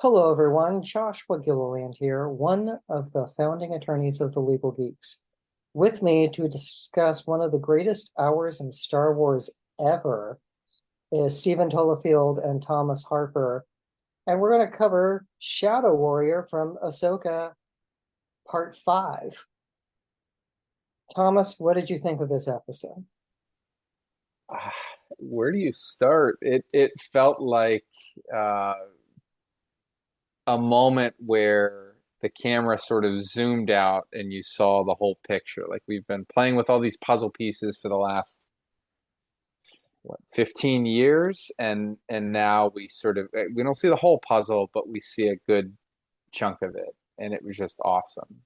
Hello, everyone. Joshua Gilliland here, one of the founding attorneys of the Legal Geeks. With me to discuss one of the greatest hours in Star Wars ever is Stephen Tolafield and Thomas Harper. And we're going to cover Shadow Warrior from Ahsoka Part 5. Thomas, what did you think of this episode? Where do you start? It felt like uh, a moment where the camera sort of zoomed out and you saw the whole picture. Like we've been playing with all these puzzle pieces for the last 15 years, and now we don't see the whole puzzle, but we see a good chunk of it, and it was just awesome.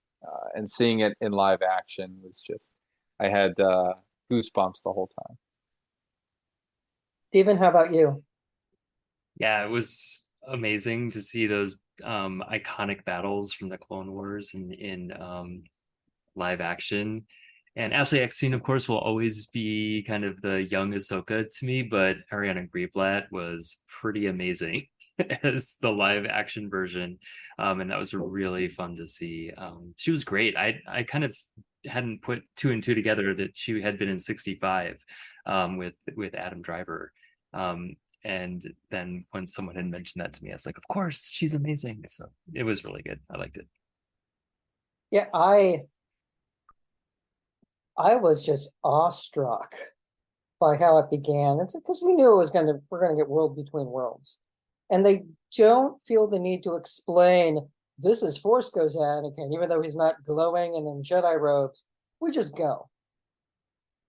And seeing it in live action was just, I had goosebumps the whole time. Stephen, how about you? Yeah, it was amazing to see those iconic battles from the Clone Wars in live action. And Ashley Eckstein, of course, will always be kind of the young Ahsoka to me, but Ariana Greenblatt was pretty amazing as the live action version. And that was really fun to see. She was great. I kind of hadn't put two and two together that she had been in 65 with Adam Driver. And then when someone had mentioned that to me, I was like, of course, she's amazing. So it was really good. I liked it. Yeah, I was just awestruck by how it began. It's because we knew we're gonna get World Between Worlds. And they don't feel the need to explain this is Force Goes Anakin, even though he's not glowing and in Jedi robes. We just go.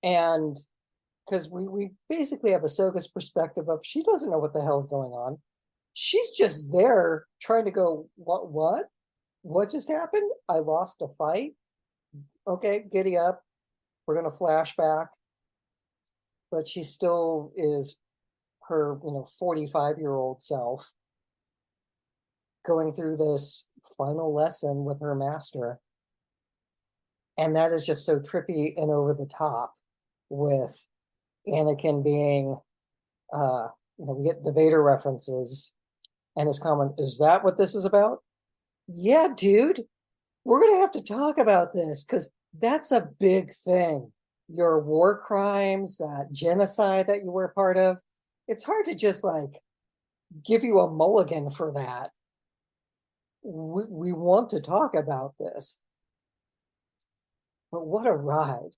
And because we basically have Ahsoka's perspective of she doesn't know what the hell's going on. She's just there trying to go, what? What just happened? I lost a fight. Okay, giddy up. We're gonna flashback. But she still is her, 45-year-old self going through this final lesson with her master. And that is just so trippy and over the top with Anakin being, we get the Vader references and his comment, is that what this is about? Yeah, dude, we're going to have to talk about this because that's a big thing. Your war crimes, that genocide that you were part of, it's hard to just give you a mulligan for that. We want to talk about this. But what a ride.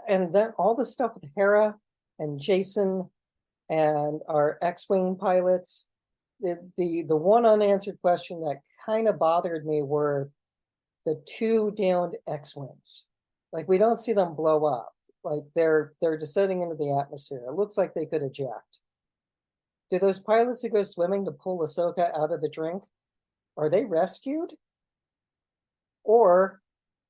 And then all the stuff with Hera and Jason and our X-Wing pilots. The one unanswered question that kind of bothered me were the two downed X-Wings. Like we don't see them blow up. Like they're descending into the atmosphere. It looks like they could eject. Do those pilots who go swimming to pull Ahsoka out of the drink, are they rescued? Or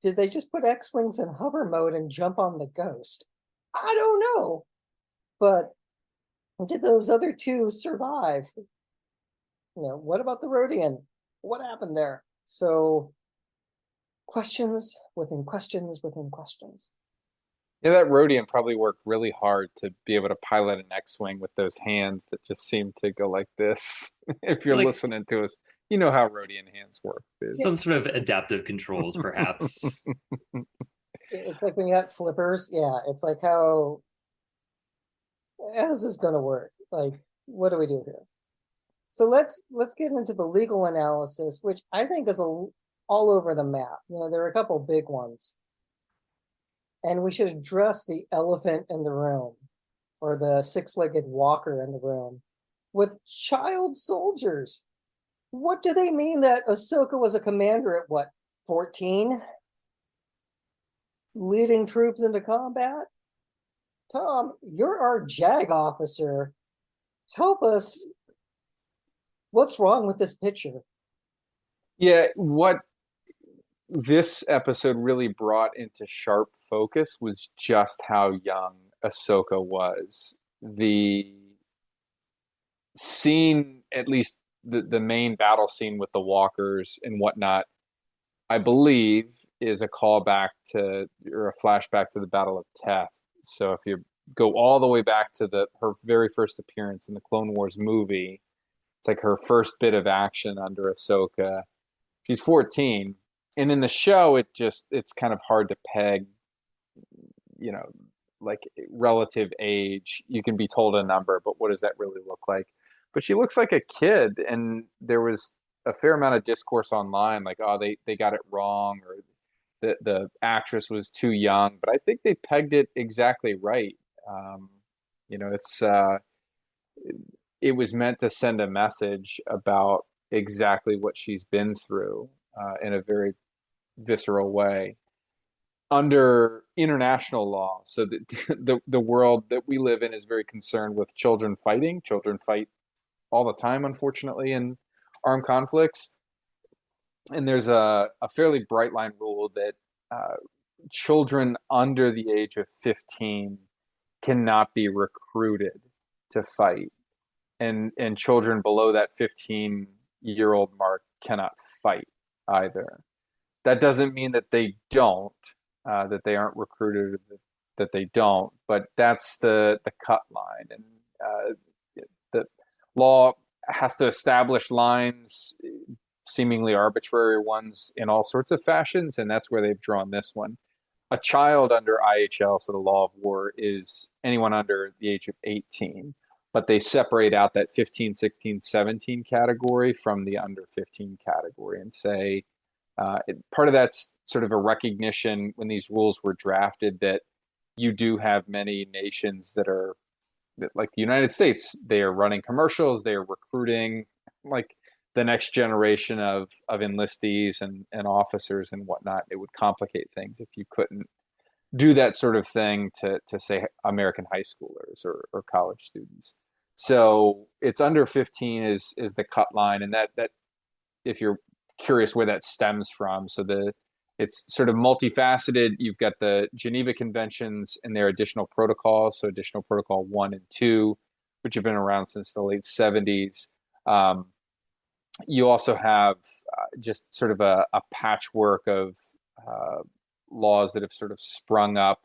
did they just put X-Wings in hover mode and jump on the ghost? I don't know. But did those other two survive? What about the Rodian? What happened there? So questions within questions within questions. Yeah, that Rodian probably worked really hard to be able to pilot an X-Wing with those hands that just seem to go like this. If you're Like listening to us, you know how Rodian hands work, dude. Yeah, some sort of adaptive controls, perhaps. it's like when you got flippers. Yeah, it's like how's this going to work? Like, what do we do here? So let's get into the legal analysis, which I think is all over the map. There are a couple big ones, and we should address the elephant in the room, or the six-legged walker in the room, with child soldiers. What do they mean that Ahsoka was a commander at what, 14? Leading troops into combat? Tom, you're our JAG officer. Help us. What's wrong with this picture? Yeah, what this episode really brought into sharp focus was just how young Ahsoka was. The scene, at least the main battle scene with the walkers and whatnot, I believe is a callback to or a flashback to the Battle of Teth. So if you go all the way back to her very first appearance in the Clone Wars movie, It's like her first bit of action under Ahsoka. She's 14, and in the show, it's kind of hard to peg, you know, like relative age. You can be told a number, but what does that really look like? But she looks like a kid, and there was a fair amount of discourse online, like, oh, they got it wrong, or the actress was too young. But I think they pegged it exactly right. Um, it's it was meant to send a message about exactly what she's been through in a very visceral way under international law. So the world that we live in is very concerned with children fighting. Children fight all the time, unfortunately, in armed conflicts. And there's a fairly bright line rule that children under the age of 15 cannot be recruited to fight. And children below that 15-year-old mark cannot fight either. That doesn't mean that they don't, that they aren't recruited, that they don't, but that's the cut line. And the law has to establish lines, seemingly arbitrary ones, in all sorts of fashions, and that's where they've drawn this one. A child under IHL, so the law of war, is anyone under the age of 18, but they separate out that 15, 16, 17 category from the under 15 category and say, part of that's sort of a recognition when these rules were drafted that you do have many nations that are, like the United States, they are running commercials, they are recruiting like the next generation of enlistees and officers and whatnot. It would complicate things if you couldn't do that sort of thing to say American high schoolers or college students. So it's under 15 is the cut line, and that if you're curious where that stems from, so it's sort of multifaceted. You've got the Geneva Conventions and their additional protocols, so additional protocol 1 and 2, which have been around since the late 70s. You also have just sort of a patchwork of laws that have sort of sprung up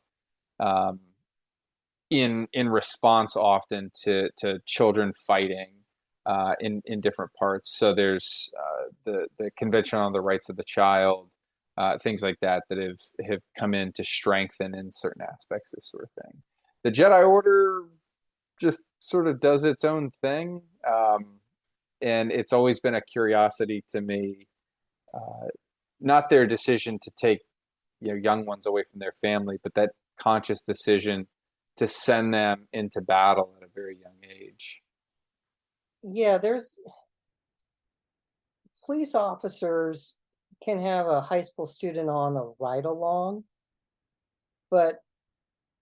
in response often to children fighting in different parts. So there's the Convention on the Rights of the Child, things like that have come in to strengthen in certain aspects this sort of thing. The Jedi Order just sort of does its own thing, and it's always been a curiosity to me. Not their decision to take young ones away from their family, but that conscious decision to send them into battle at a very young age. Yeah, there's police officers can have a high school student on a ride along, but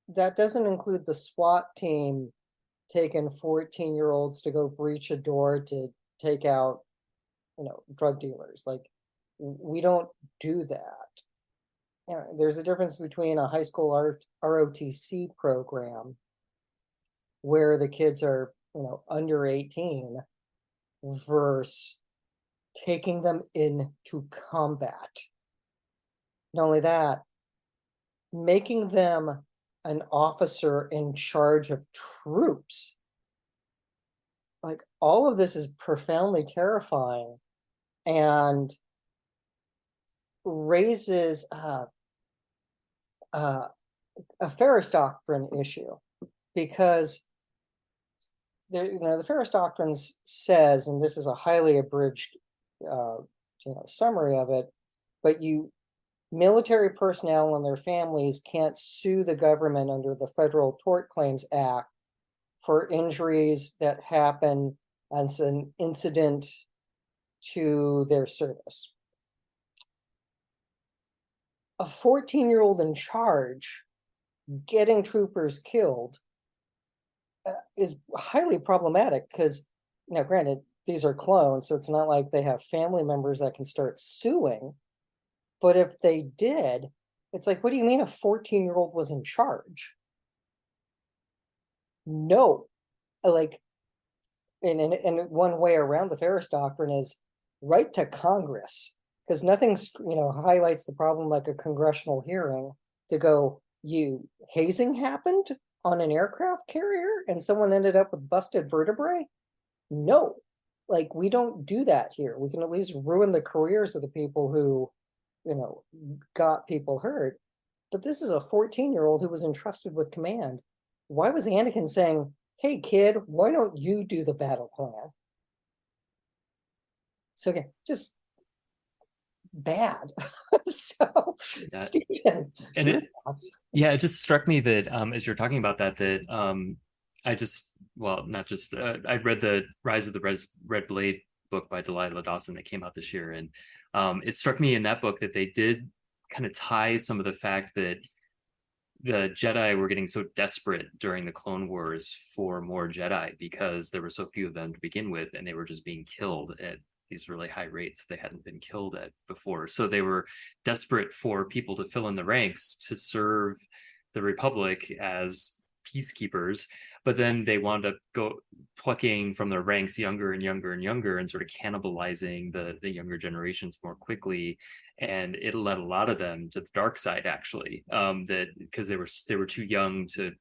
that doesn't include the SWAT team taking 14-year-olds to go breach a door to take out, drug dealers. Like, we don't do that. There's a difference between a high school ROTC program where the kids are, under 18 versus taking them into combat. Not only that, making them an officer in charge of troops. Like, all of this is profoundly terrifying and raises a Ferris Doctrine issue, because the Ferris Doctrine says, and this is a highly abridged summary of it, but military personnel and their families can't sue the government under the Federal Tort Claims Act for injuries that happen as an incident to their service. A 14-year-old in charge getting troopers killed is highly problematic, because now, granted, these are clones, so it's not like they have family members that can start suing. But if they did, it's like, what do you mean a 14-year-old was in charge? No. Like, and one way around the Ferris Doctrine is write to Congress, because nothing's, highlights the problem like a congressional hearing to go, hazing happened on an aircraft carrier and someone ended up with busted vertebrae? No. like, we don't do that here. We can at least ruin the careers of the people who, got people hurt. But this is a 14-year-old who was entrusted with command. Why was Anakin saying, hey kid, why don't you do the battle plan? So again, just bad. So Yeah. Stephen, And your it, thoughts? yeah, it just struck me that as you're talking about that I just, well, not just I read the Rise of the Red Blade book by Delilah Dawson that came out this year, and it struck me in that book that they did kind of tie some of the fact that the Jedi were getting so desperate during the Clone Wars for more Jedi because there were so few of them to begin with, and they were just being killed at these really high rates they hadn't been killed at before. So they were desperate for people to fill in the ranks to serve the Republic as peacekeepers, but then they wound up plucking from their ranks younger and younger and younger and sort of cannibalizing the younger generations more quickly, and it led a lot of them to the dark side actually, that because they were too young to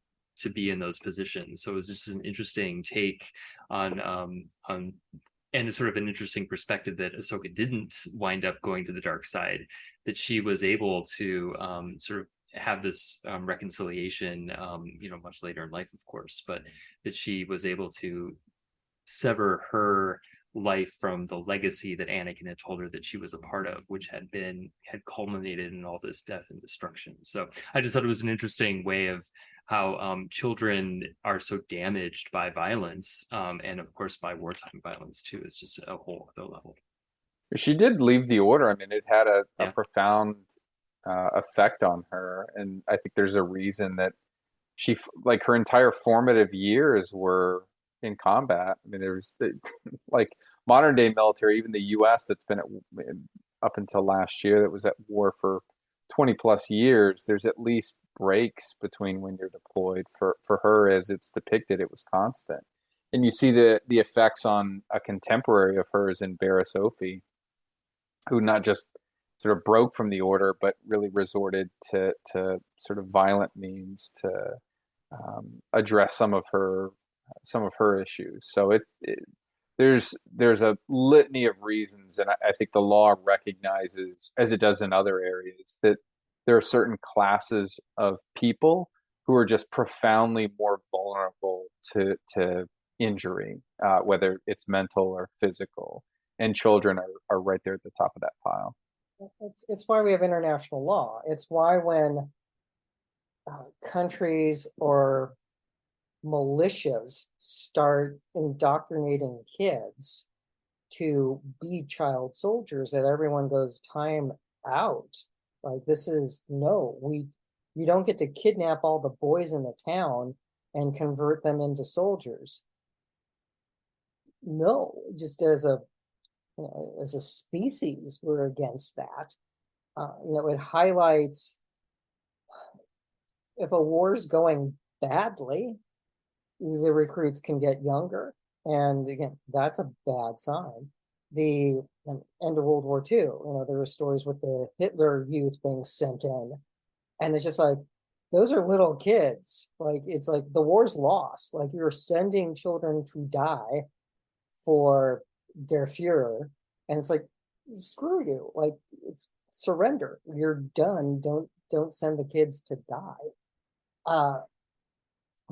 be in those positions. So it was just an interesting take on and it's sort of an interesting perspective that Ahsoka didn't wind up going to the dark side, that she was able to sort of have this reconciliation, much later in life, of course, but that she was able to sever her life from the legacy that Anakin had told her that she was a part of, which had culminated in all this death and destruction. So I just thought it was an interesting way of how children are so damaged by violence, and of course by wartime violence too. It's just a whole other level. She did leave the order. I mean, it had a Yeah. profound effect on her, and I think there's a reason that she, like, her entire formative years were in combat. I mean, there's like modern day military, even the U.S. that's been up until last year, that was at war for 20 plus years. There's at least breaks between when you're deployed. For her, as it's depicted, it was constant, and you see the effects on a contemporary of hers in Barriss Ophi, who not just sort of broke from the order, but really resorted to sort of violent means to address some of her issues. So there's a litany of reasons, and I think the law recognizes, as it does in other areas, that there are certain classes of people who are just profoundly more vulnerable to injury, whether it's mental or physical, and children are right there at the top of that pile. It's why we have international law. It's why when countries or militias start indoctrinating kids to be child soldiers, that everyone goes time out. Like, this is no, you don't get to kidnap all the boys in the town and convert them into soldiers. No, just as a species, we're against that. It highlights if a war's going badly, the recruits can get younger. And again, that's a bad sign. The end of World War II, there were stories with the Hitler youth being sent in. And it's just like, those are little kids. Like, it's like the war's lost. Like, you're sending children to die for their Fuhrer. And it's like, screw you. Like, it's surrender. You're done. Don't send the kids to die.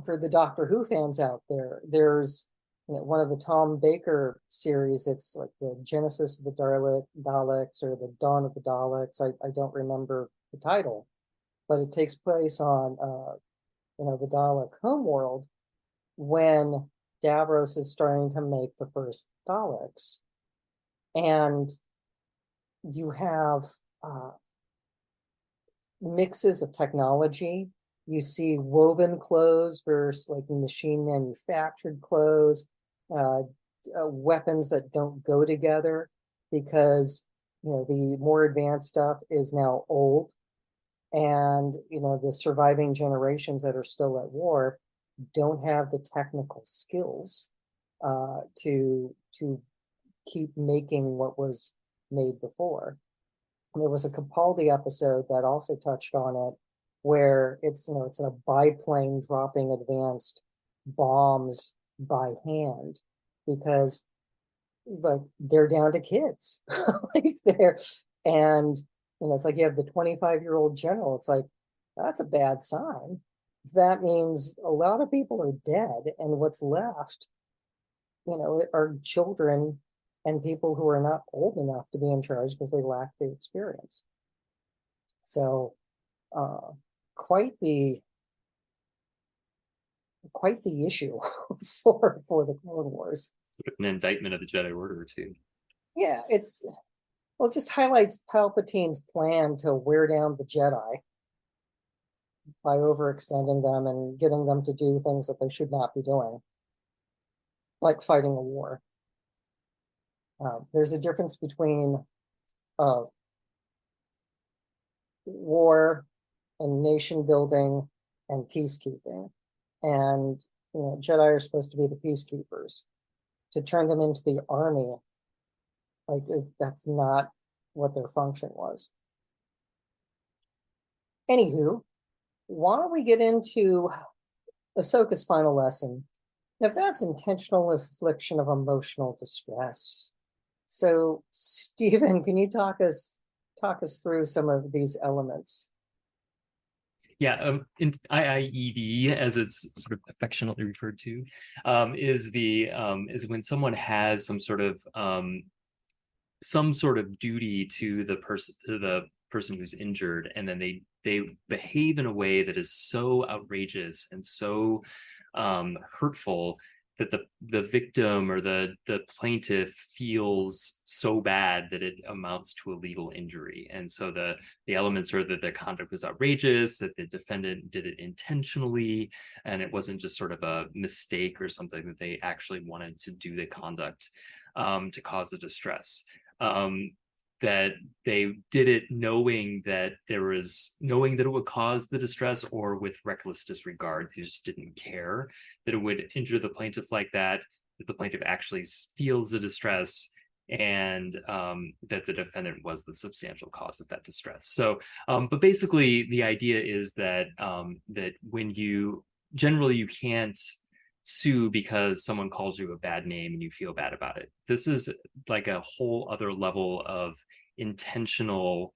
For the Doctor Who fans out there, there's one of the Tom Baker series. It's like the Genesis of the Daleks or the Dawn of the Daleks. I don't remember the title, but it takes place on the Dalek homeworld when Davros is starting to make the first Daleks, and you have mixes of technology. You see woven clothes versus like machine manufactured clothes, weapons that don't go together because the more advanced stuff is now old, and the surviving generations that are still at war don't have the technical skills to keep making what was made before. And there was a Capaldi episode that also touched on it, where it's it's a biplane dropping advanced bombs by hand, because like they're down to kids. Like they're, and it's like you have the 25-year-old general. It's like, that's a bad sign. That means a lot of people are dead, and what's left, are children and people who are not old enough to be in charge because they lack the experience. So quite the issue for the Clone Wars. Sort of an indictment of the Jedi Order too. Yeah, it just highlights Palpatine's plan to wear down the Jedi by overextending them and getting them to do things that they should not be doing, like fighting a war. There's a difference between war and nation building and peacekeeping. And Jedi are supposed to be the peacekeepers. To turn them into the army, like that's not what their function was. Anywho, why don't we get into Ahsoka's final lesson? If that's intentional infliction of emotional distress. So, Stephen, can you talk us through some of these elements? Yeah, in IIED, as it's sort of affectionately referred to, is when someone has some sort of duty to the person who's injured, and then they behave in a way that is so outrageous and so hurtful that the victim or the plaintiff feels so bad that it amounts to a legal injury. And so the elements are that the conduct was outrageous, that the defendant did it intentionally, and it wasn't just sort of a mistake or something, that they actually wanted to do the conduct to cause the distress. That they did it knowing that it would cause the distress, or with reckless disregard. They just didn't care that it would injure the plaintiff like that the plaintiff actually feels the distress, and that the defendant was the substantial cause of that distress. So, but basically the idea is that that when you can't sue because someone calls you a bad name and you feel bad about it. This is like a whole other level of intentional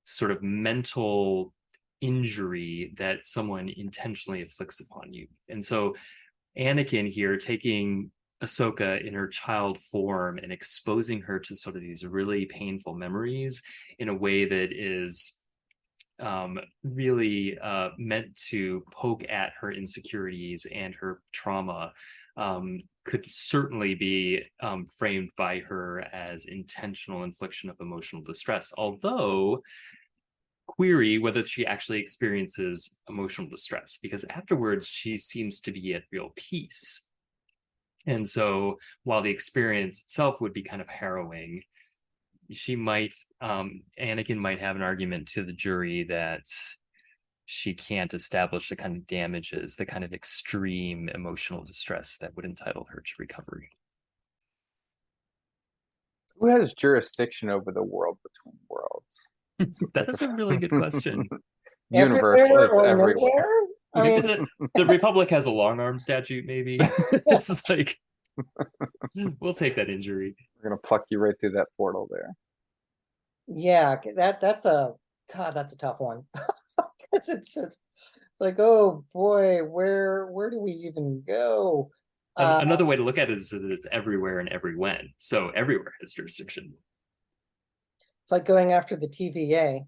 sort of mental injury that someone intentionally inflicts upon you. And so Anakin here taking Ahsoka in her child form and exposing her to sort of these really painful memories in a way that is really meant to poke at her insecurities and her trauma, could certainly be framed by her as intentional infliction of emotional distress. Although, query whether she actually experiences emotional distress, because afterwards she seems to be at real peace. And so while the experience itself would be kind of harrowing, Anakin might have an argument to the jury that she can't establish the kind of damages, the kind of extreme emotional distress that would entitle her to recovery. Who has jurisdiction over the world between worlds? That's a really good question. Universal, it's everywhere. I mean, the Republic has a long arm statute, maybe. This is like, we'll take that injury. We're gonna pluck you right through that portal there. Yeah, that's a tough one. It's like, oh boy, where do we even go? Another way to look at it is that it's everywhere and every when. So everywhere has jurisdiction. It's like going after the TVA.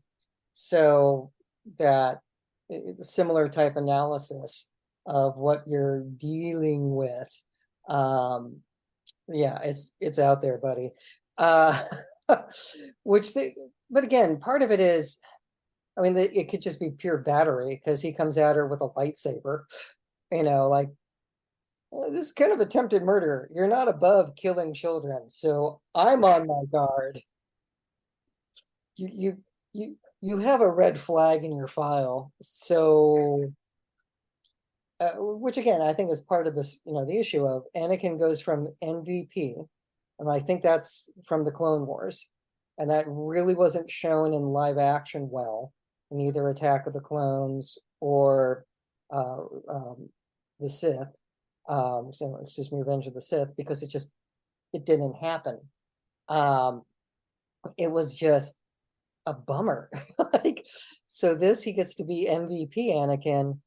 So that it's a similar type analysis of what you're dealing with. Yeah, it's out there, buddy. But again, part of it is, I mean, it could just be pure battery because he comes at her with a lightsaber, like, well, this is kind of attempted murder. You're not above killing children, so I'm on my guard. You have a red flag in your file, so which again I think is part of this, the issue of Anakin goes from MVP, and I think that's from the Clone Wars, and that really wasn't shown in live action well in either Attack of the Clones or the Sith. Revenge of the Sith, because it didn't happen. It was just a bummer. Like, so this, he gets to be MVP Anakin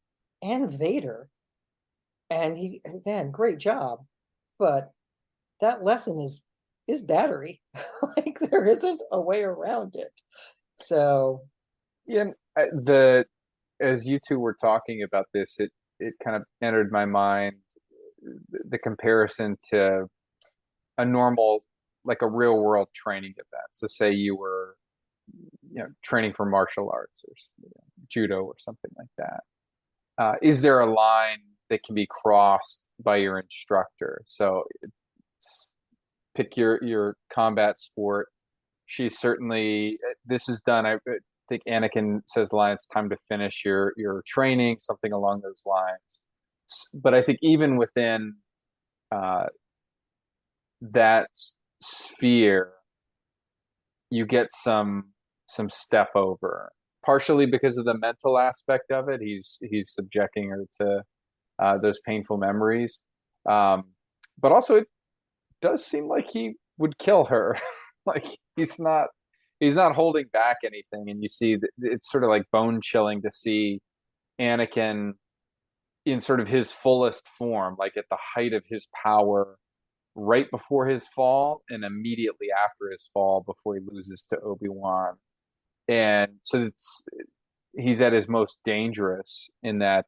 and Vader. And he, again, great job. But that lesson is battery. Like, there isn't a way around it. So Yeah, as you two were talking about this, it kind of entered my mind the comparison to a normal, like a real world training event. So say you were, training for martial arts or judo or something like that. Is there a line that can be crossed by your instructor? So pick your combat sport. She's certainly, this is done. I think Anakin says the line, it's time to finish your training, something along those lines. But I think even within that sphere, you get some step over, partially because of the mental aspect of it. He's subjecting her to those painful memories, but also it does seem like he would kill her. Like, he's not holding back anything, and you see that it's sort of like bone chilling to see Anakin in sort of his fullest form, like at the height of his power, right before his fall and immediately after his fall, before he loses to Obi-Wan. And so he's at his most dangerous in that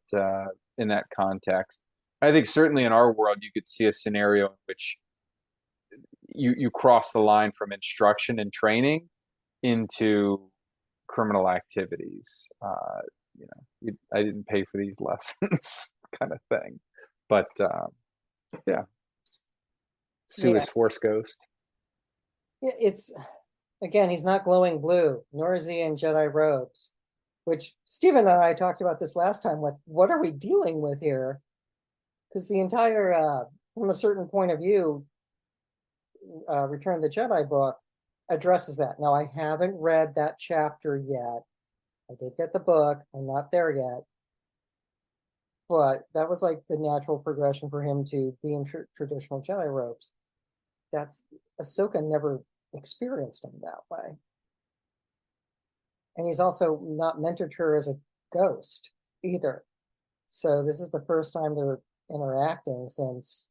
context. I think certainly in our world, you could see a scenario in which you cross the line from instruction and training into criminal activities. I didn't pay for these lessons, kind of thing. But yeah, Sue is Force Ghost. Yeah, it's, again, he's not glowing blue, nor is he in Jedi robes, which Stephen and I talked about this last time with what are we dealing with here? Because the entire, from a certain point of view, Return of the Jedi book addresses that. Now, I haven't read that chapter yet. I did get the book. I'm not there yet. But that was like the natural progression for him to be in traditional Jedi robes. That's, Ahsoka never experienced him that way. And he's also not mentored her as a ghost either. So this is the first time they're interacting since,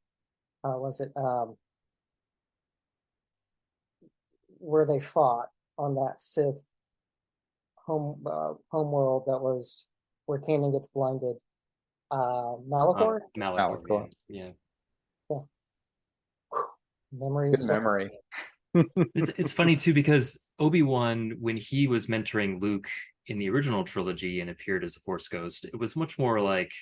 where they fought on that Sith home world that was where Kanan gets blinded. Malachor? Malachor. Yeah. Memories. Good memory. It's funny too, because Obi-Wan, when he was mentoring Luke in the original trilogy and appeared as a Force ghost, it was much more like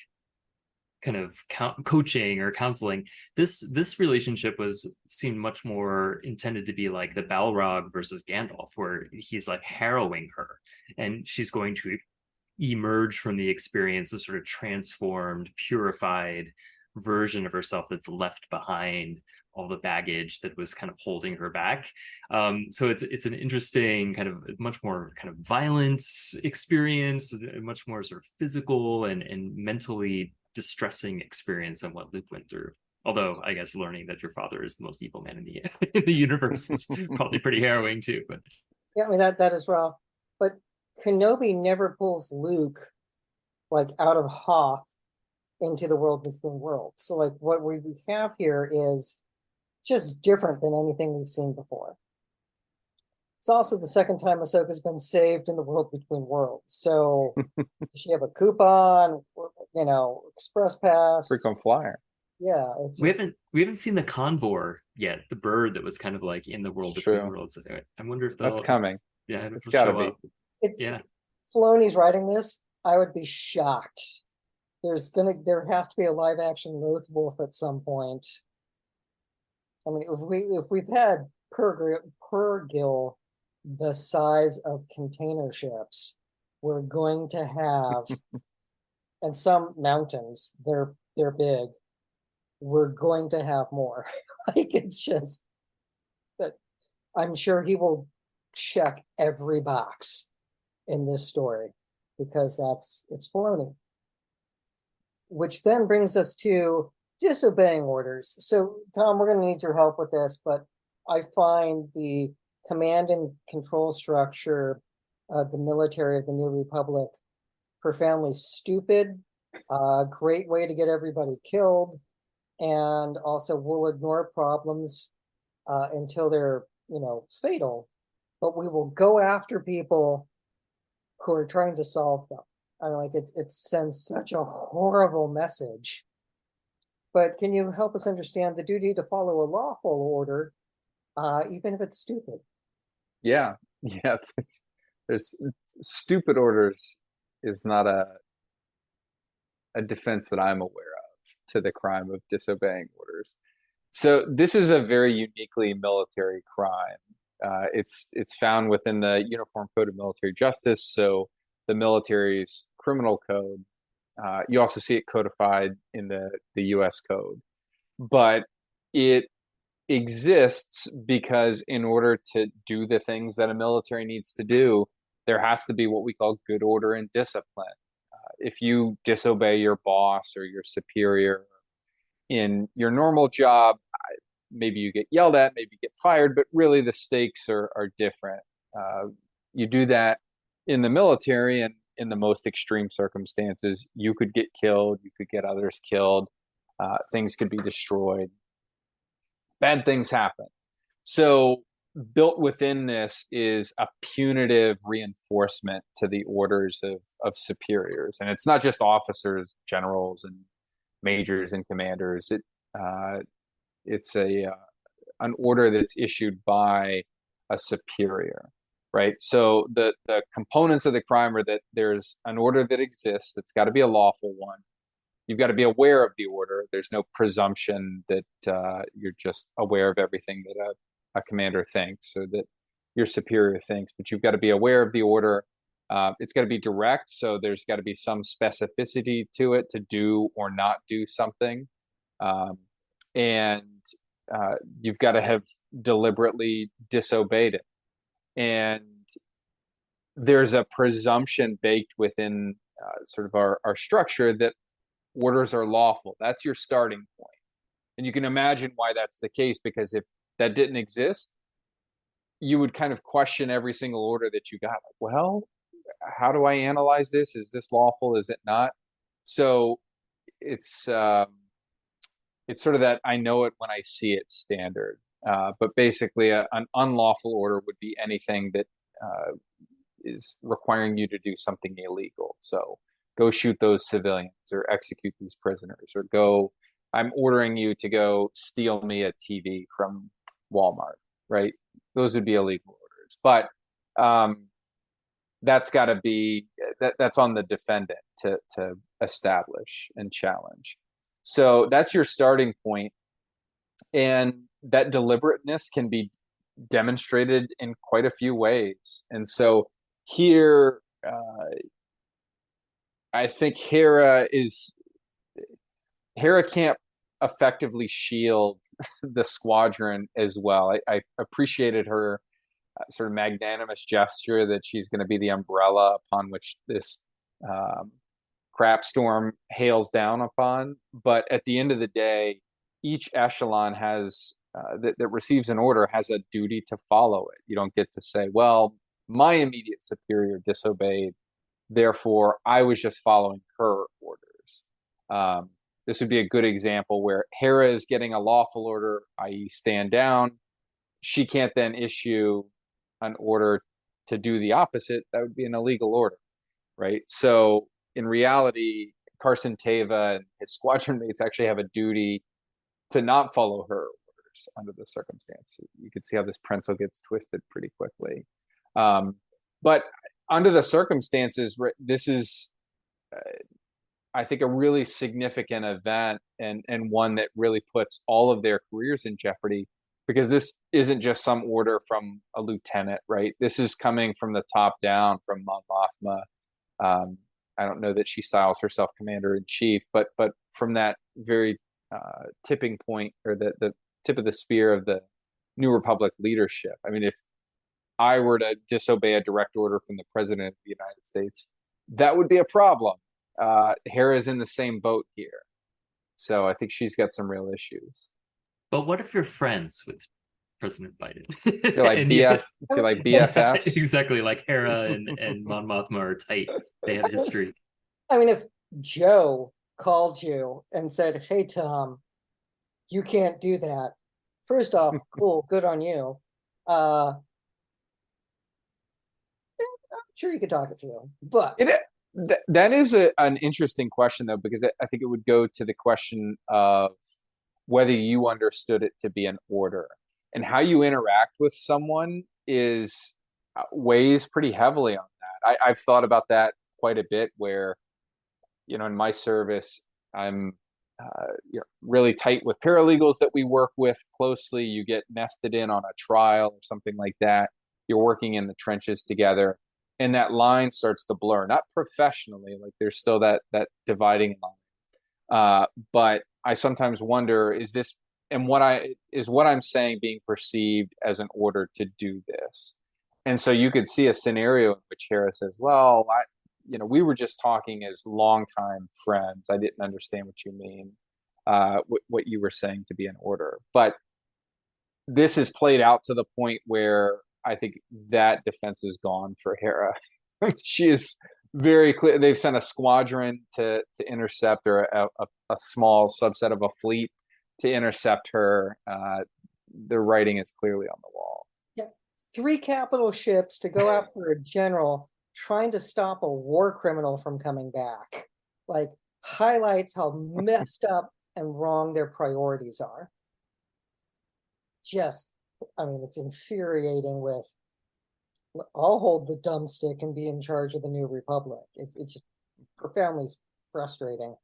kind of coaching or counseling. This relationship seemed much more intended to be like the Balrog versus Gandalf, where he's like harrowing her, and she's going to emerge from the experience a sort of transformed, purified version of herself that's left behind all the baggage that was kind of holding her back. So it's an interesting kind of much more kind of violence experience, a much more sort of physical and mentally distressing experience than what Luke went through. Although I guess learning that your father is the most evil man in the universe is probably pretty harrowing too. But yeah, I mean that is rough. But Kenobi never pulls Luke like out of Hoth into the world between worlds. So like what we have here is just different than anything we've seen before. It's also the second time Ahsoka's been saved in the world between worlds. So does she have a coupon, express pass? Frequent flyer. Yeah, it's just... we haven't seen the Convor yet, the bird that was kind of like in the world between worlds. I wonder if that's coming. Yeah, it's got to be. Up. Filoni's writing this. I would be shocked. There has to be a live action Loth Wolf at some point. I mean, if we've had Purgil the size of container ships, we're going to have, and some mountains, they're big. We're going to have more. Like, it's just that I'm sure he will check every box in this story because it's Filoni. Which then brings us to disobeying orders. So, Tom, we're going to need your help with this, but I find the command and control structure of the military of the New Republic profoundly stupid, great way to get everybody killed, and also will ignore problems until they're, fatal. But we will go after people who are trying to solve them. I mean, like it sends such a horrible message. But can you help us understand the duty to follow a lawful order, even if it's stupid? Yeah, yeah. There's stupid orders is not a defense that I'm aware of to the crime of disobeying orders. So this is a very uniquely military crime. It's found within the Uniform Code of Military Justice, so the military's criminal code. You also see it codified in the U.S. Code, but it exists because in order to do the things that a military needs to do, there has to be what we call good order and discipline. If you disobey your boss or your superior in your normal job, maybe you get yelled at, maybe you get fired, but really the stakes are different. You do that in the military, and in the most extreme circumstances, you could get killed, you could get others killed, things could be destroyed, bad things happen. So built within this is a punitive reinforcement to the orders of superiors. And it's not just officers, generals, and majors and commanders. It's an order that's issued by a superior, right? So the components of the crime are that there's an order that exists. It's got to be a lawful one. You've got to be aware of the order. There's no presumption that you're just aware of everything that a commander thinks or that your superior thinks, but you've got to be aware of the order. It's got to be direct, so there's got to be some specificity to it to do or not do something. And you've got to have deliberately disobeyed it. And there's a presumption baked within sort of our structure that orders are lawful. That's your starting point. And you can imagine why that's the case, because if that didn't exist, you would kind of question every single order that you got. Like, well, how do I analyze this? Is this lawful? Is it not? So it's sort of that I know it when I see it standard. But basically, an unlawful order would be anything that is requiring you to do something illegal. So go shoot those civilians or execute these prisoners, or I'm ordering you to go steal me a TV from Walmart, right? Those would be illegal orders. But that's got to be, that's on the defendant to establish and challenge. So that's your starting point. And that deliberateness can be demonstrated in quite a few ways. And so here, I think Hera can't effectively shield the squadron as well. I appreciated her sort of magnanimous gesture that she's going to be the umbrella upon which this crap storm hails down upon. But at the end of the day, each echelon has that receives an order has a duty to follow it. You don't get to say, well, my immediate superior disobeyed, therefore I was just following her orders. This would be a good example where Hera is getting a lawful order, i.e. stand down. She can't then issue an order to do the opposite. That would be an illegal order, right? So in reality, Carson Teva and his squadron mates actually have a duty to not follow her orders under the circumstances. You can see how this pencil gets twisted pretty quickly. But under the circumstances, this is, I think, a really significant event, and one that really puts all of their careers in jeopardy, because this isn't just some order from a lieutenant, right? This is coming from the top down, from Mon Mothma. I don't know that she styles herself commander-in-chief, but from that very tipping point, or the tip of the spear of the New Republic leadership. I mean, if I were to disobey a direct order from the president of the United States, that would be a problem. Hera's in the same boat here. So I think she's got some real issues. But what if you're friends with President Biden? Feel like And BF, feel like yeah, BFFs. exactly. Like Hera and Mon Mothma are tight. They have history. I mean, if Joe called you and said, "Hey, Tom, you can't do that." First off, cool, good on you. I'm sure you could talk it through, but That is an interesting question though, because I think it would go to the question of whether you understood it to be an order, and how you interact with someone is weighs pretty heavily on that. I've thought about that quite a bit, where in my service, I'm really tight with paralegals that we work with closely. You get nested in on a trial or something like that. You're working in the trenches together, and that line starts to blur. Not professionally, like there's still that dividing line. But I sometimes wonder, is what I'm saying being perceived as an order to do this? And so you could see a scenario in which Hera says, "Well, we were just talking as longtime friends. I didn't understand what you mean, what you were saying to be an order." But this is played out to the point where I think that defense is gone for Hera. She is very clear. They've sent a squadron to intercept, or a small subset of a fleet to intercept her. The writing is clearly on the wall. yeah, 3 capital ships to go after a general trying to stop a war criminal from coming back, like, highlights how messed up and wrong their priorities are. Just, I mean, it's infuriating. With, I'll hold the dumb stick and be in charge of the New Republic. It's just profoundly frustrating.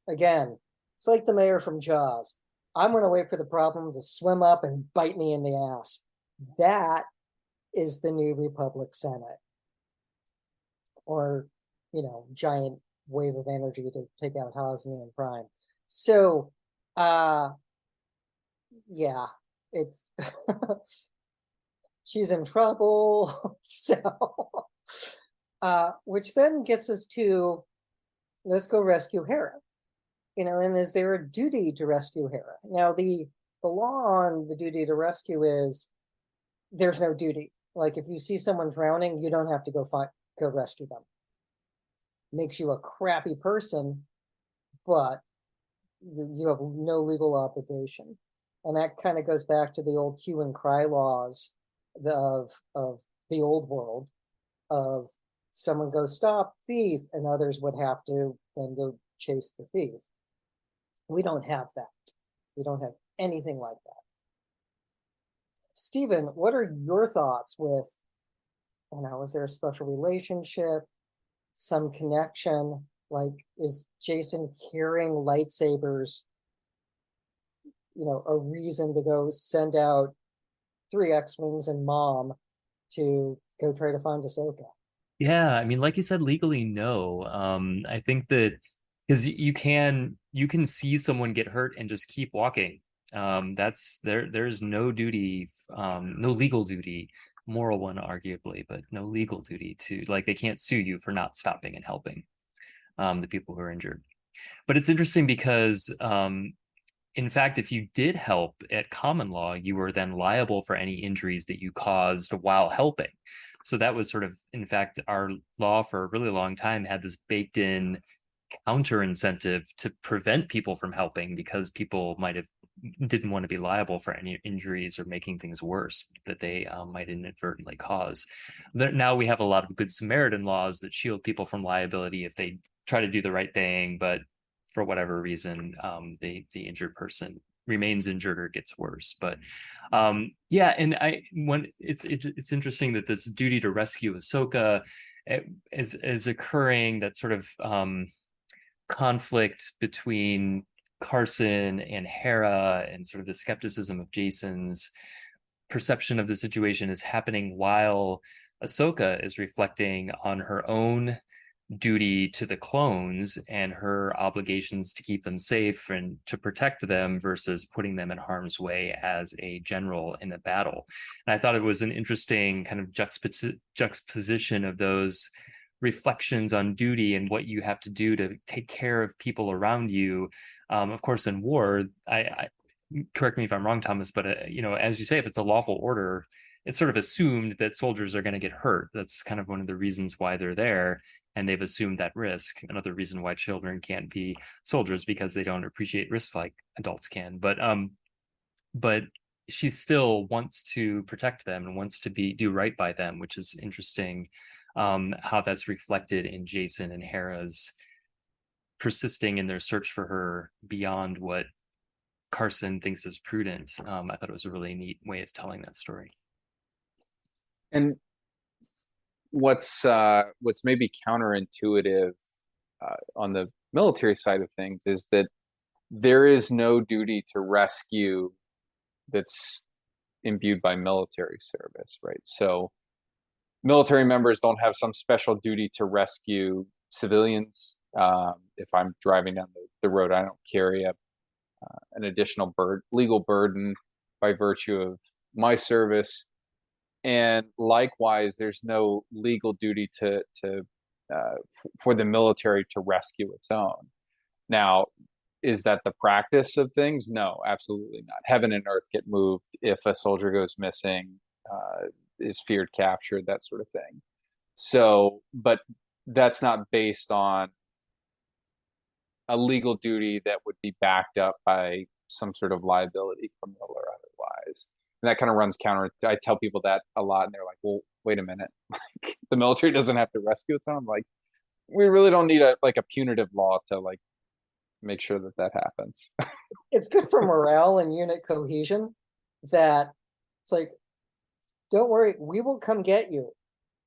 Again, it's like the mayor from Jaws. I'm going to wait for the problem to swim up and bite me in the ass. That is the New Republic Senate. Or, giant wave of energy to take out Hosni and Prime. So, yeah, it's she's in trouble. So, which then gets us to, let's go rescue Hera. And is there a duty to rescue Hera? Now, the law on the duty to rescue is there's no duty. Like, if you see someone drowning, you don't have to go rescue them. Makes you a crappy person, but you have no legal obligation. And that kind of goes back to the old hue and cry laws of the old world, of someone goes, "Stop thief," and others would have to then go chase the thief. We don't have that. We don't have anything like that. Stephen, what are your thoughts with, is there a special relationship, some connection? Like, is Jason carrying lightsabers, a reason to go send out 3 X-Wings and Mom to go try to find Ahsoka? Yeah, I mean, like you said, legally, no. I think that because you can see someone get hurt and just keep walking. That's there's no duty, no legal duty, moral one arguably, but no legal duty to, like, they can't sue you for not stopping and helping the people who are injured. But it's interesting because in fact, if you did help at common law, you were then liable for any injuries that you caused while helping. So that was sort of, in fact, our law for a really long time had this baked in counter incentive to prevent people from helping, because people didn't want to be liable for any injuries or making things worse that they might inadvertently cause. Now we have a lot of Good Samaritan laws that shield people from liability if they try to do the right thing, but for whatever reason, the injured person remains injured or gets worse. But yeah, and it's interesting that this duty to rescue Ahsoka is occurring, that sort of conflict between Carson and Hera, and sort of the skepticism of Jason's perception of the situation is happening while Ahsoka is reflecting on her own duty to the clones and her obligations to keep them safe and to protect them versus putting them in harm's way as a general in a battle. And I thought it was an interesting kind of juxtaposition of those reflections on duty and what you have to do to take care of people around you. Of course, in war, I correct me if I'm wrong, Thomas, but as you say, if it's a lawful order, it's sort of assumed that soldiers are going to get hurt. That's kind of one of the reasons why they're there, and they've assumed that risk. Another reason why children can't be soldiers, because they don't appreciate risks like adults can. But she still wants to protect them and wants to do right by them, which is interesting. How that's reflected in Jason and Hera's persisting in their search for her beyond what Carson thinks is prudent. I thought it was a really neat way of telling that story. And what's maybe counterintuitive on the military side of things is that there is no duty to rescue that's imbued by military service, right? So military members don't have some special duty to rescue civilians. If I'm driving down the road, I don't carry an additional legal burden by virtue of my service. And likewise, there's no legal duty for the military to rescue its own. Now, is that the practice of things? No, absolutely not. Heaven and earth get moved if a soldier goes missing, is feared capture, that sort of thing. So, but that's not based on a legal duty that would be backed up by some sort of liability, criminal or otherwise. And that kind of runs counter. I tell people that a lot, and they're like, well, wait a minute. Like, the military doesn't have to rescue its own. Like, we really don't need a punitive law to like make sure that happens. It's good for morale and unit cohesion that it's like, don't worry, we will come get you,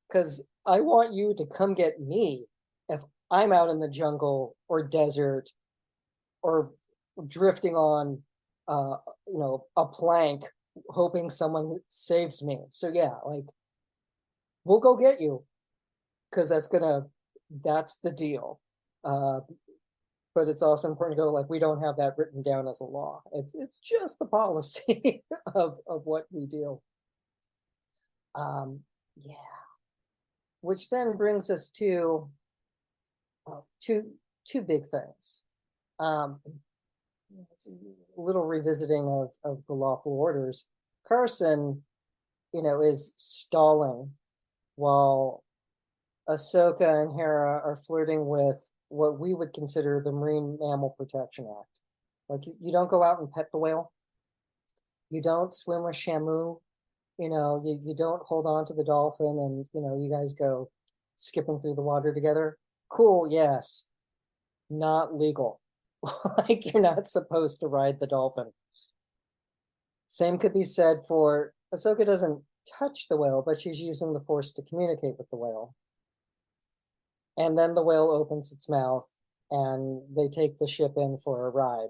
because I want you to come get me if I'm out in the jungle or desert or drifting on a plank hoping someone saves me. So yeah, like, we'll go get you, because that's the deal. But it's also important to go, like, we don't have that written down as a law. It's just the policy of what we do. Yeah. Which then brings us to two big things. It's a little revisiting of the lawful orders. Carson, is stalling while Ahsoka and Hera are flirting with what we would consider the Marine Mammal Protection Act. Like, you don't go out and pet the whale. You don't swim with Shamu. You don't hold on to the dolphin and, you guys go skipping through the water together. Cool, yes. Not legal. Like, you're not supposed to ride the dolphin. Same could be said for Ahsoka. Doesn't touch the whale, but she's using the Force to communicate with the whale. And then the whale opens its mouth and they take the ship in for a ride.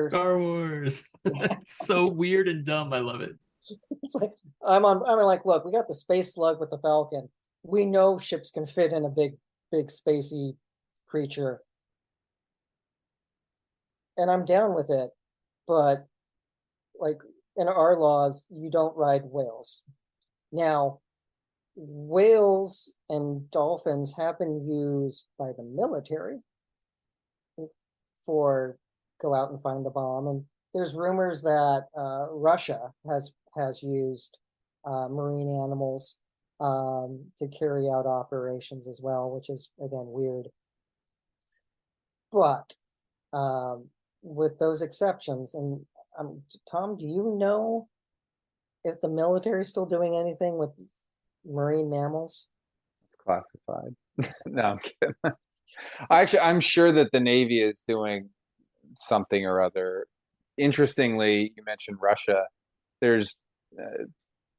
Star Wars. It's so weird and dumb. I love it. It's like, I'm like, look, we got the space slug with the Falcon. We know ships can fit in a big spacey creature. And I'm down with it. But like, in our laws, you don't ride whales. Now, whales and dolphins have been used by the military for go out and find the bomb. And there's rumors that Russia has used marine animals to carry out operations as well, which is, again, weird. But with those exceptions, and Tom, do you know if the military is still doing anything with marine mammals? It's classified. No, I'm kidding. I'm sure that the Navy is doing something or other. Interestingly, you mentioned Russia. There's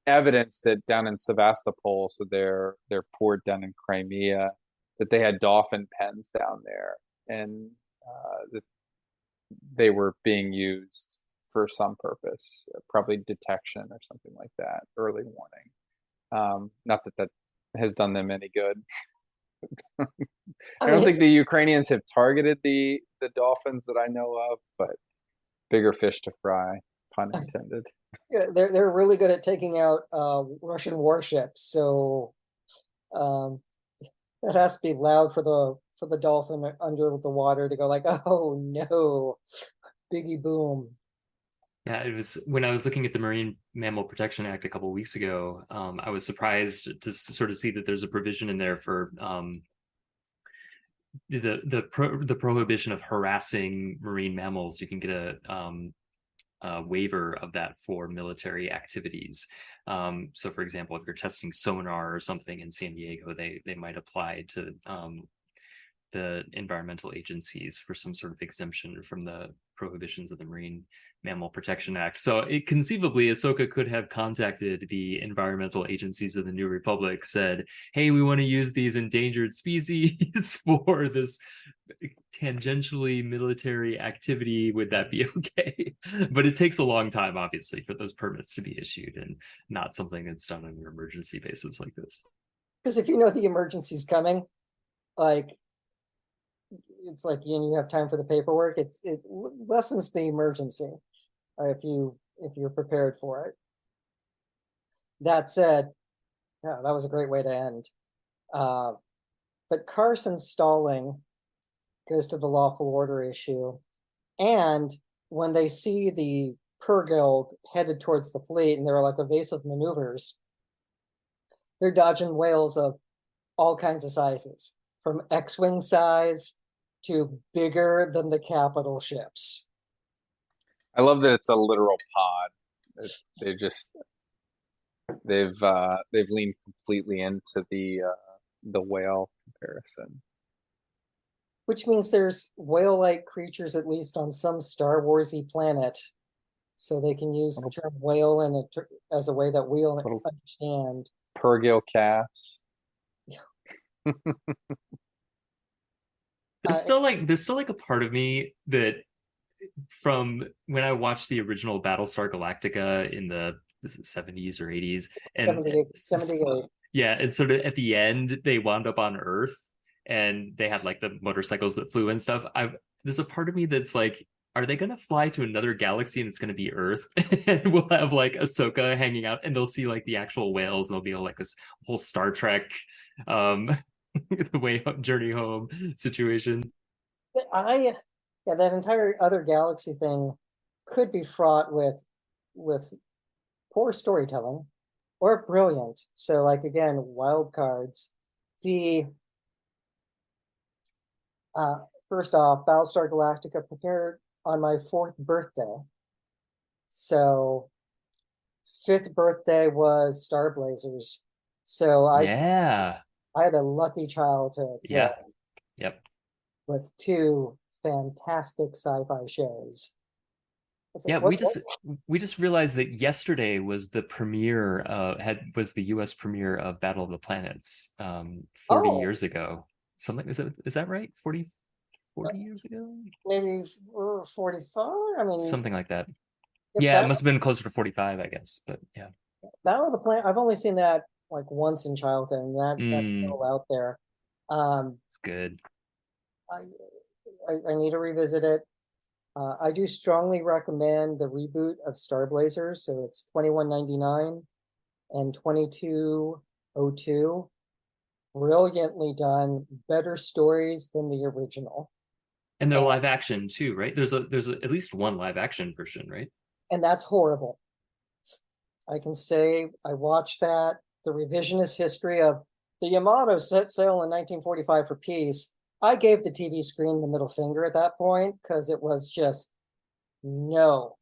evidence that down in Sevastopol, so their port down in Crimea, that they had dolphin pens down there, and that they were being used for some purpose, probably detection or something like that, early warning. Not that has done them any good. I don't think the Ukrainians have targeted the dolphins that I know of, but bigger fish to fry. pun intended. Yeah, they're really good at taking out Russian warships, so that has to be loud for the dolphin under the water to go like, oh no, biggie boom. Yeah, it was when I was looking at the Marine Mammal Protection Act a couple of weeks ago. I was surprised to sort of see that there's a provision in there for the prohibition of harassing marine mammals. You can get a waiver of that for military activities. So, for example, if you're testing sonar or something in San Diego, they might apply to the environmental agencies for some sort of exemption from the prohibitions of the Marine Mammal Protection Act. So it conceivably, Ahsoka could have contacted the environmental agencies of the New Republic, said, hey, we want to use these endangered species for this tangentially military activity. Would that be okay? But it takes a long time, obviously, for those permits to be issued, and not something that's done on an emergency basis like this. Because if you know the emergency's coming, like it's like you have time for the paperwork. It lessens the emergency if you're prepared for it. That said, yeah, that was a great way to end. But Carson stalling goes to the lawful order issue, and when they see the Purrgil headed towards the fleet and they're like evasive maneuvers, they're dodging whales of all kinds of sizes, from X-wing size to bigger than the capital ships. I love that it's a literal pod. They've leaned completely into the whale comparison. Which means there's whale-like creatures at least on some Star Warsy planet, so they can use the term whale as a way that we'll understand. Purrgil calves. Yeah. There's still like a part of me that, from when I watched the original Battlestar Galactica in the 70s or 80s, and 78. Yeah, and sort of at the end they wound up on Earth and they had like the motorcycles that flew and stuff. There's a part of me that's like, are they gonna fly to another galaxy and it's gonna be Earth, and we'll have like Ahsoka hanging out and they'll see like the actual whales and there'll be like this whole Star Trek the way journey home situation. Yeah, that entire other galaxy thing could be fraught with poor storytelling or brilliant. So, like, again, wild cards. The first off, Battlestar Galactica premiered on my 4th birthday. So 5th birthday was Star Blazers. So I had a lucky childhood. Yeah. Yep. With 2 fantastic sci-fi shows. Yeah, we just realized that yesterday was the premiere was the US premiere of Battle of the Planets 40 years ago. Something is that right? 40 years ago? Maybe 45? I mean, something like that. Yeah, it must have been closer to 45, I guess, but yeah. Battle of the Planet, I've only seen that like once in childhood, and that's still out there. It's good. I need to revisit it. I do strongly recommend the reboot of Star Blazers. So it's 2199 and 2202. Brilliantly done, better stories than the original. And they're live action too, right? There's at least one live action version, right? And that's horrible. I can say I watched that. The revisionist history of the Yamato set sail in 1945 for peace. I gave the TV screen the middle finger at that point, because it was just, no,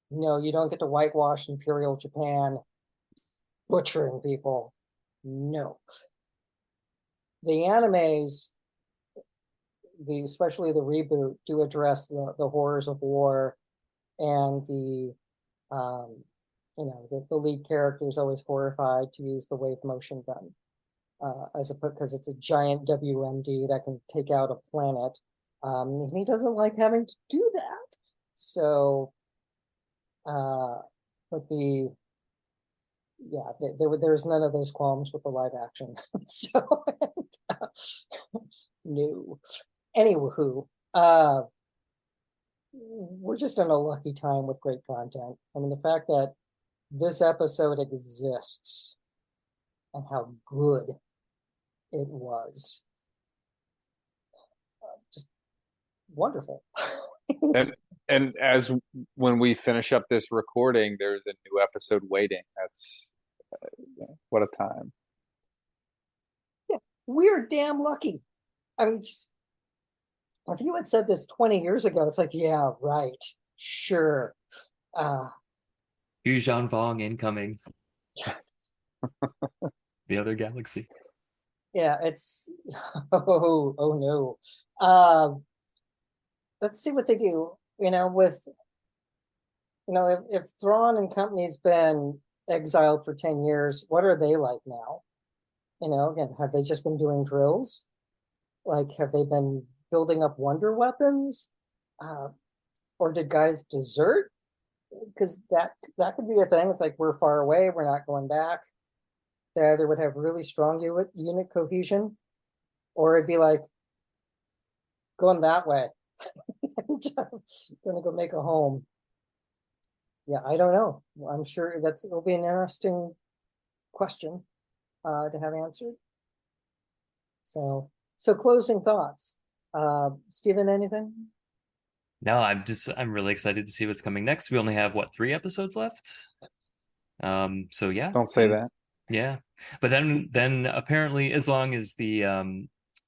you don't get to whitewash Imperial Japan butchering people. No. The animes, especially the reboot, do address the horrors of war, and the lead character is always horrified to use the wave motion gun. Because it's a giant WMD that can take out a planet. And he doesn't like having to do that. So, but there's none of those qualms with the live action. So, no. Anywho, we're just in a lucky time with great content. I mean, the fact that this episode exists and how good it was, just wonderful. And and as when we finish up this recording, there's a new episode waiting. That's what a time. We're damn lucky. I mean, just, if you had said this 20 years ago, it's like, yeah, right, sure. Yuuzhan Vong incoming. The other galaxy. Yeah, it's oh no. Let's see what they do. With if Thrawn and company's been exiled for 10 years, what are they like now? Again, have they just been doing drills? Like, have they been building up wonder weapons? Or did guys desert? Because that could be a thing. It's like, we're far away, we're not going back. They either would have really strong unit cohesion, or it'd be like going that way. Gonna go make a home. Yeah, I don't know. I'm sure it'll be an interesting question to have answered. So closing thoughts. Stephen, anything? No, I'm really excited to see what's coming next. We only have 3 episodes left. So yeah. Don't say that. Yeah. But then apparently, as long as the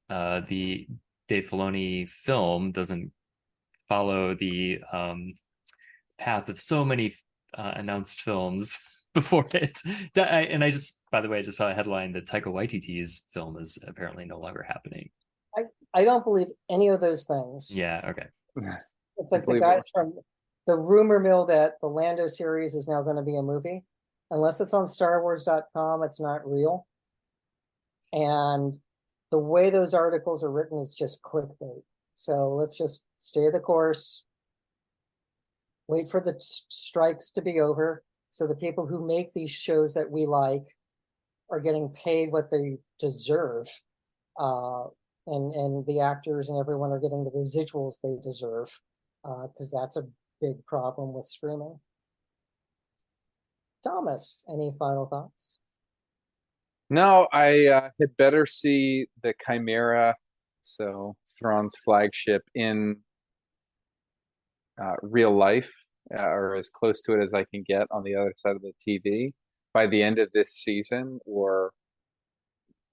Dave Filoni film doesn't follow the path of so many announced films before it. And I just, by the way, I just saw a headline that Taika Waititi's film is apparently no longer happening. I don't believe any of those things. Yeah, okay. It's like the guys from the rumor mill that the Lando series is now going to be a movie. Unless it's on StarWars.com, it's not real. And the way those articles are written is just clickbait. So let's just stay the course. Wait for the strikes to be over, so the people who make these shows that we like are getting paid what they deserve. And the actors and everyone are getting the residuals they deserve, because that's a big problem with streaming. Thomas, any final thoughts? No, I had better see the Chimera, so Thrawn's flagship, in real life, or as close to it as I can get on the other side of the TV by the end of this season, or,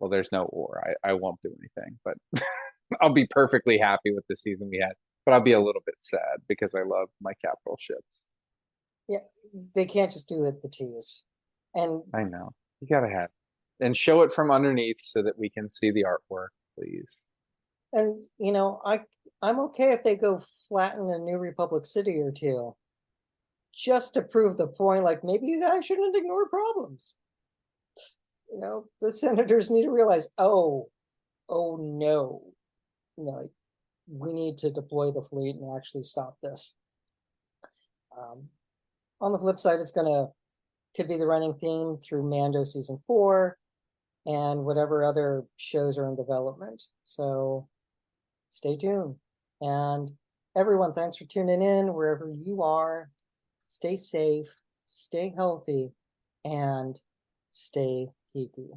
well, there's no or. I won't do anything, but I'll be perfectly happy with the season we had. But I'll be a little bit sad because I love my capital ships. Yeah, they can't just do it the tease. And I know. You gotta have it. And show it from underneath so that we can see the artwork, please. And I'm okay if they go flatten a New Republic city or two, just to prove the point. Like, maybe you guys shouldn't ignore problems. The senators need to realize, oh no, we need to deploy the fleet and actually stop this. On the flip side, could be the running theme through Mando season 4 and whatever other shows are in development. So stay tuned. And everyone, thanks for tuning in wherever you are. Stay safe, stay healthy, and stay geeky.